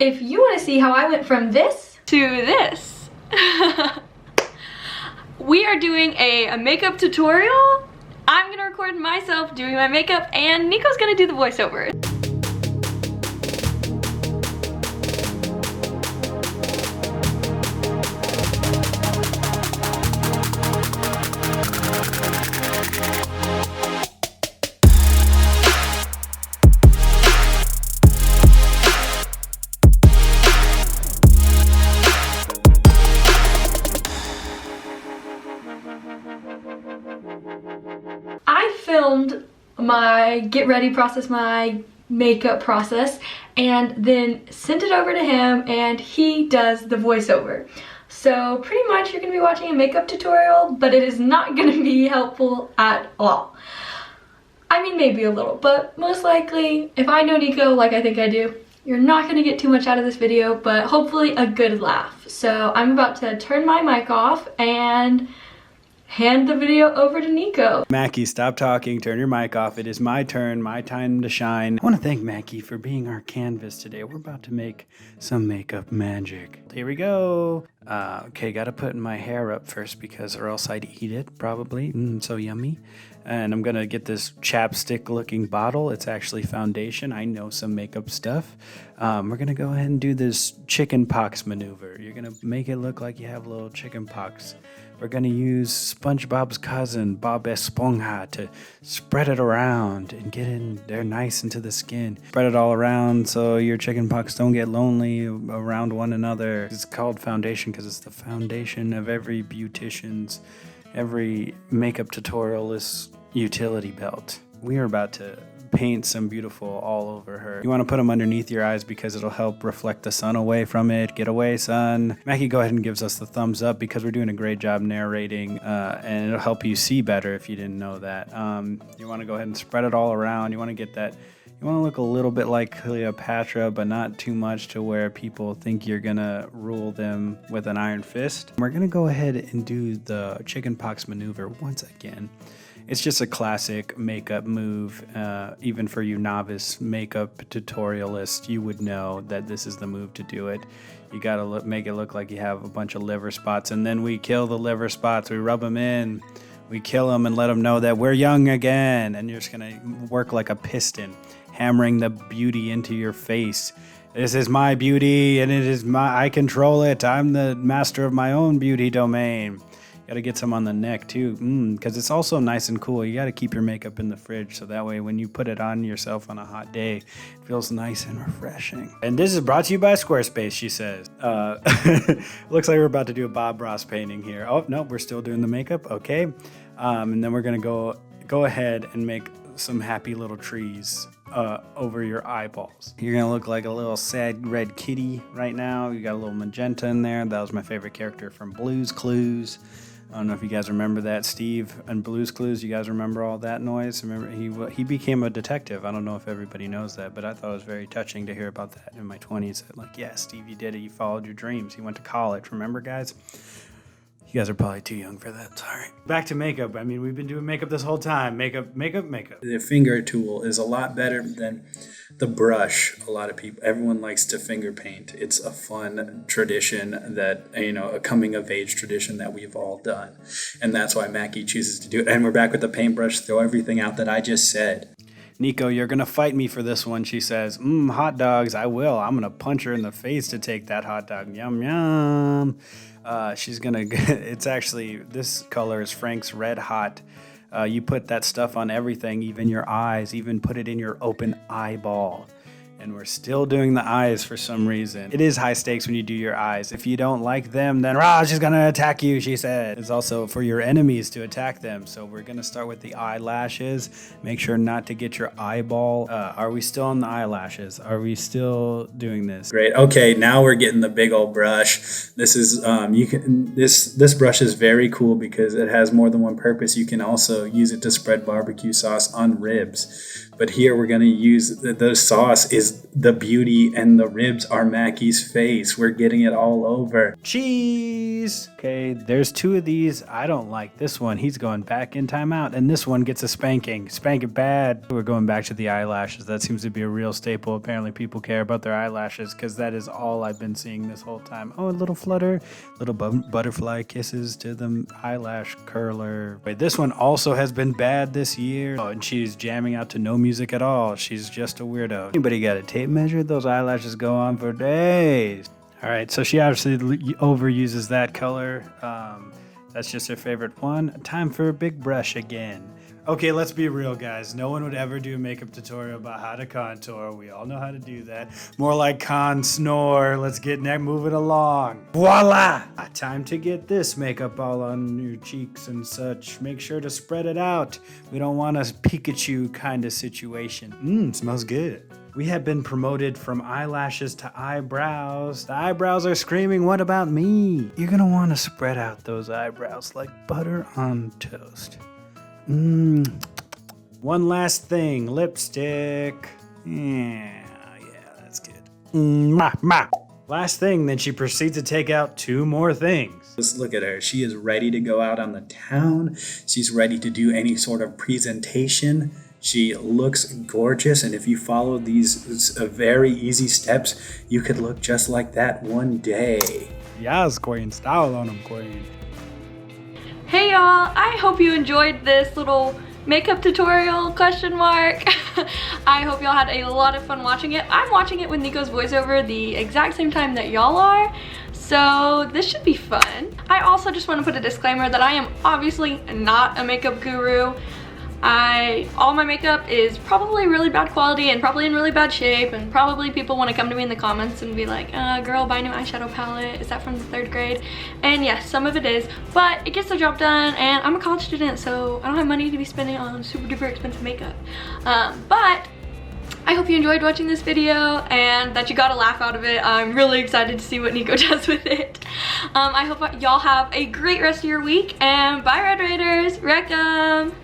If you want to see how I went from this to this, we are doing a makeup tutorial. I'm gonna record myself doing my makeup and Niko's gonna do the voiceover. I filmed my get ready process, my makeup process, and then sent it over to him and he does the voiceover. So pretty much you're gonna be watching a makeup tutorial, but it is not gonna be helpful at all. I mean, maybe a little, but most likely, if I know Niko like I think I do, you're not gonna get too much out of this video, but hopefully a good laugh. So I'm about to turn my mic off and hand the video over to Niko. Maky, stop talking, turn your mic off. It is my turn, my time to shine. I want to thank Maky for being our canvas today. We're about to make some makeup magic. Here we go. Okay, gotta put my hair up first because or else I'd eat it, probably. So yummy. And I'm gonna get this chapstick looking bottle. It's actually foundation. I know some makeup stuff. We're gonna go ahead and do this chicken pox maneuver. You're gonna make it look like you have little chicken pox. We're gonna use SpongeBob's cousin, Bob Esponja, to spread it around and get in there nice into the skin. Spread it all around so your chicken pox don't get lonely around one another. It's called foundation because it's the foundation of every beautician's, every makeup tutorialist's utility belt. We are about to paint some beautiful all over her. You want to put them underneath your eyes because it'll help reflect the sun away from it. Get away, sun. Maky, go ahead and gives us the thumbs up because we're doing a great job narrating, and it'll help you see better if you didn't know that. You want to go ahead and spread it all around. You want to get that. You want to look a little bit like Cleopatra, but not too much to where people think you're gonna rule them with an iron fist. We're gonna go ahead and do the chicken pox maneuver once again. It's just a classic makeup move. Even for you novice makeup tutorialists, you would know that this is the move to do it. You gotta make it look like you have a bunch of liver spots, and then we kill the liver spots. We rub them in, we kill them and let them know that we're young again. And you're just gonna work like a piston, hammering the beauty into your face. This is my beauty, and it is I control it. I'm the master of my own beauty domain. Got to get some on the neck too, because it's also nice and cool. You got to keep your makeup in the fridge so that way when you put it on yourself on a hot day, it feels nice and refreshing. And this is brought to you by Squarespace, she says. Looks like we're about to do a Bob Ross painting here. Oh, no, we're still doing the makeup. Okay. And then we're going to go ahead and make some happy little trees over your eyeballs. You're gonna look like a little sad red kitty right now. You got a little magenta in there. That was my favorite character from Blue's Clues. I don't know if you guys remember that, Steve and Blue's Clues. You guys remember all that noise? Remember he became a detective. I don't know if everybody knows that, but I thought it was very touching to hear about that in my 20s. Like, yeah, Steve, you did it. You followed your dreams. You went to college. Remember, guys? You guys are probably too young for that. Sorry. Back to makeup. I mean, we've been doing makeup this whole time. Makeup. The finger tool is a lot better than the brush. Everyone likes to finger paint. It's a fun tradition that, a coming of age tradition that we've all done. And that's why Maky chooses to do it. And we're back with the paintbrush. Throw everything out that I just said. Niko, you're going to fight me for this one, she says. Hot dogs, I will. I'm going to punch her in the face to take that hot dog. Yum, yum. She's going to, it's actually, this color is Frank's Red Hot. You put that stuff on everything, even your eyes, even put it in your open eyeball. And we're still doing the eyes for some reason. It is high stakes when you do your eyes. If you don't like them, then she's gonna attack you, she said. It's also for your enemies to attack them. So we're gonna start with the eyelashes. Make sure not to get your eyeball. Are we still on the eyelashes? Are we still doing this? Great. Okay, now we're getting the big old brush. This is this brush is very cool because it has more than one purpose. You can also use it to spread barbecue sauce on ribs. But here we're going to use the sauce is the beauty and the ribs are Maky's face. We're getting it all over. Cheese! Okay, there's 2 of these. I don't like this one. He's going back in timeout, and this one gets a spanking. Spank it bad. We're going back to the eyelashes. That seems to be a real staple. Apparently people care about their eyelashes because that is all I've been seeing this whole time. Oh, a little flutter, little butterfly kisses to the eyelash curler. Wait, this one also has been bad this year. Oh, and she's jamming out to no music at all. She's just a weirdo. Anybody got a tape measure? Those eyelashes go on for days. All right, so she obviously overuses that color. That's just her favorite one. Time for a big brush again. Okay, let's be real, guys. No one would ever do a makeup tutorial about how to contour. We all know how to do that. More like con-snore. Let's get moving along. Voila! Time to get this makeup all on your cheeks and such. Make sure to spread it out. We don't want a Pikachu kind of situation. Smells good. We have been promoted from eyelashes to eyebrows. The eyebrows are screaming, what about me? You're gonna want to spread out those eyebrows like butter on toast. One last thing, lipstick. Yeah, that's good. Last thing, then she proceeds to take out 2 more things. Just look at her. She is ready to go out on the town. She's ready to do any sort of presentation. She looks gorgeous, and if you follow these very easy steps, you could look just like that one day. Yes, queen. Style on them, queen. Hey y'all, I hope you enjoyed this little makeup tutorial, question mark. I hope y'all had a lot of fun watching it. I'm watching it with Niko's voiceover the exact same time that y'all are, so this should be fun. I also just want to put a disclaimer that I am obviously not a makeup guru. All my makeup is probably really bad quality and probably in really bad shape, and probably people want to come to me in the comments and be like, girl, buy a new eyeshadow palette. Is that from the 3rd grade? And yes, some of it is, but it gets the job done, and I'm a college student, so I don't have money to be spending on super duper expensive makeup. But I hope you enjoyed watching this video and that you got a laugh out of it. I'm really excited to see what Niko does with it. I hope y'all have a great rest of your week, and bye Red Raiders, wreck 'em!